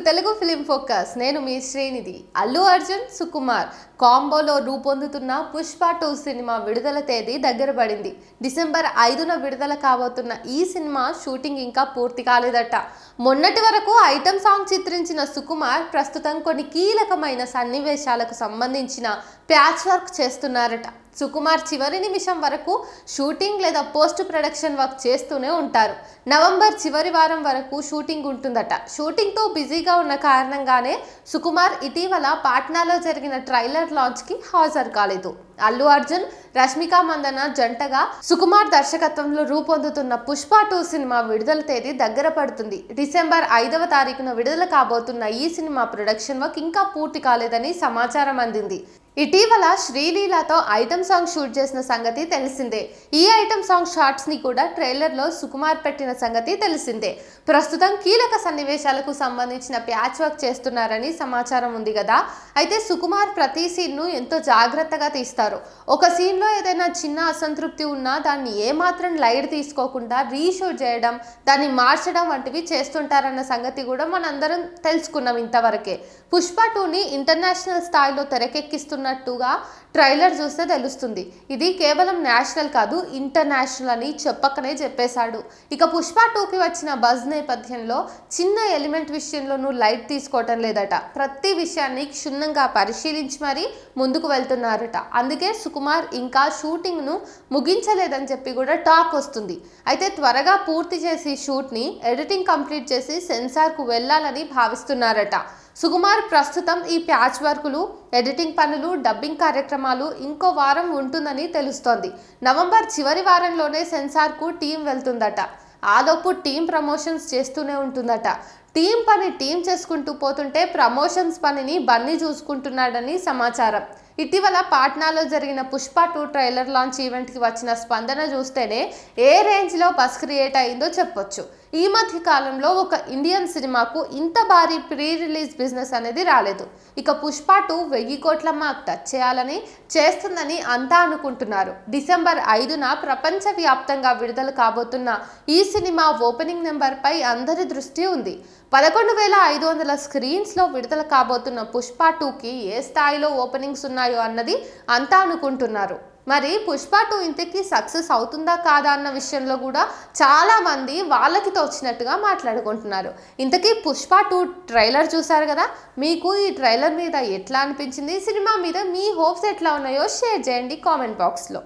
Telugu film focus నేను మీ శ్రీనిధి. అల్లు అర్జున్ సుకుమార్ కాంబోలో రూపొందుతున్న Pushpa 2 cinema విడుదల తేదీ దగ్గర పడింది. డిసెంబర్ 5న విడుదల కాబోతున్న ఈ సినిమా షూటింగ్ ఇంకా పూర్తి కాలేదట. మొన్నటి వరకు ఐటమ్ సాంగ్ చిత్రించిన సుకుమార్ ప్రస్తుతం కొన్ని కీలకమైన సన్నివేశాలకు సంబంధించిన ప్యాచ్ వర్క్ చేస్తున్నారట. సుకుమార్ చివరి నిమిషం వరకు షూటింగ్ లేదా పోస్ట్ ప్రొడక్షన్ వర్క్ చేస్తూనే ఉంటారు. నవంబర్ చివరి వారం వరకు షూటింగ్ ఉంటుందట. షూటింగ్తో బిజీగా ఉన్న కారణంగానే సుకుమార్ ఇటీవల పాట్నాలో జరిగిన ట్రైలర్ లాంచ్కి హాజరు కాలేదు. అల్లు అర్జున్ రష్మిక మందన జంటగా సుకుమార్ దర్శకత్వంలో రూపొందుతున్న పుష్ప 2 సినిమా విడుదల తేదీ దగ్గర పడుతుంది. డిసెంబర్ 5వ తారీఖున విడుదల కాబోతున్న ఈ సినిమా ప్రొడక్షన్ వర్క్ ఇంకా పూర్తి కాలేదని సమాచారం అందింది. ఇటీవల శ్రీలీలతో ఐటమ్ సాంగ్ షూట్ చేసిన సంగతి తెలిసిందే. ఈ ఐటమ్ సాంగ్ షార్ట్స్ ని కూడా ట్రైలర్లో సుకుమార్ పెట్టిన సంగతి తెలిసిందే. ప్రస్తుతం కీలక సన్నివేశాలకు సంబంధించిన ప్యాచ్ వర్క్ చేస్తున్నారని సమాచారం ఉంది కదా. అయితే సుకుమార్ ప్రతి సీన్ను ఎంతో జాగ్రత్తగా తీస్తారు. ఒక సీన్లో ఏదైనా చిన్న అసంతృప్తి ఉన్నా దాన్ని ఏమాత్రం లైట్ తీసుకోకుండా రీషూట్ చేయడం, దాన్ని మార్చడం వంటివి చేస్తుంటారన్న సంగతి కూడా మనందరం తెలుసుకున్నాం ఇంతవరకే. పుష్ప 2ని ఇంటర్నేషనల్ స్థాయిలో తెరకెక్కిస్తున్నట్టుగా ట్రైలర్ చూస్తే తెలుస్తుంది. ఇది కేవలం నేషనల్ కాదు, ఇంటర్నేషనల్ అని చెప్పకనే చెప్పేశాడు. ఇక పుష్ప 2కి వచ్చిన బజ్ నేపథ్యంలో చిన్న ఎలిమెంట్ విషయంలోనూ లైట్ తీసుకోవటం లేదట. ప్రతి విషయాన్ని క్షుణ్ణంగా పరిశీలించి మరీ ముందుకు వెళ్తున్నారట. అందుకే సుకుమార్ ఇంకా షూటింగ్ను ముగించలేదని చెప్పి కూడా టాక్ వస్తుంది. అయితే త్వరగా పూర్తి చేసి షూట్ని ఎడిటింగ్ కంప్లీట్ చేసి సెన్సార్కు వెళ్ళాలని భావిస్తున్నారట. సుకుమార్ ప్రస్తుతం ఈ ప్యాచ్ వర్కులు, ఎడిటింగ్ పనులు, డబ్బింగ్ కార్యక్రమాలు ఇంకో వారం ఉంటుందని తెలుస్తోంది. నవంబర్ చివరి వారంలోనే సెన్సార్కు టీం వెళ్తుందట. ఆలోపు టీం ప్రమోషన్స్ చేస్తూనే ఉంటుందట. టీం పని టీం చేసుకుంటూ పోతుంటే ప్రమోషన్స్ పనిని బన్నీ చూసుకుంటున్నాడని సమాచారం. ఇటీవల పాట్నాలో జరిగిన పుష్ప 2 ట్రైలర్ లాంచ్ ఈవెంట్కి వచ్చిన స్పందన చూస్తేనే ఏ రేంజ్లో బస్ క్రియేట్ అయిందో చెప్పొచ్చు. ఈ మధ్య కాలంలో ఒక ఇండియన్ సినిమాకు ఇంత భారీ ప్రీ రిలీజ్ బిజినెస్ అనేది రాలేదు. ఇక పుష్ప 2 1000 కోట్ల మార్క్ టచ్ చేయాలని చేస్తుందని అంతా అనుకుంటున్నారు. డిసెంబర్ 5న ప్రపంచవ్యాప్తంగా విడుదల కాబోతున్న ఈ సినిమా ఓపెనింగ్ నెంబర్పై అందరి దృష్టి ఉంది. 11,500 స్క్రీన్స్లో విడుదల కాబోతున్న పుష్ప 2కి ఏ స్థాయిలో ఓపెనింగ్స్ ఉన్నాయో అన్నది అంతా అనుకుంటున్నారు. మరి పుష్ప 2 ఇంతకీ సక్సెస్ అవుతుందా కాదా అన్న విషయంలో కూడా చాలామంది వాళ్ళకి తోచినట్టుగా మాట్లాడుకుంటున్నారు. ఇంతకీ పుష్ప 2 ట్రైలర్ చూసారు కదా, మీకు ఈ ట్రైలర్ మీద ఎట్లా అనిపించింది, సినిమా మీద మీ హోప్స్ ఎట్లా ఉన్నాయో షేర్ చేయండి కామెంట్ బాక్స్లో.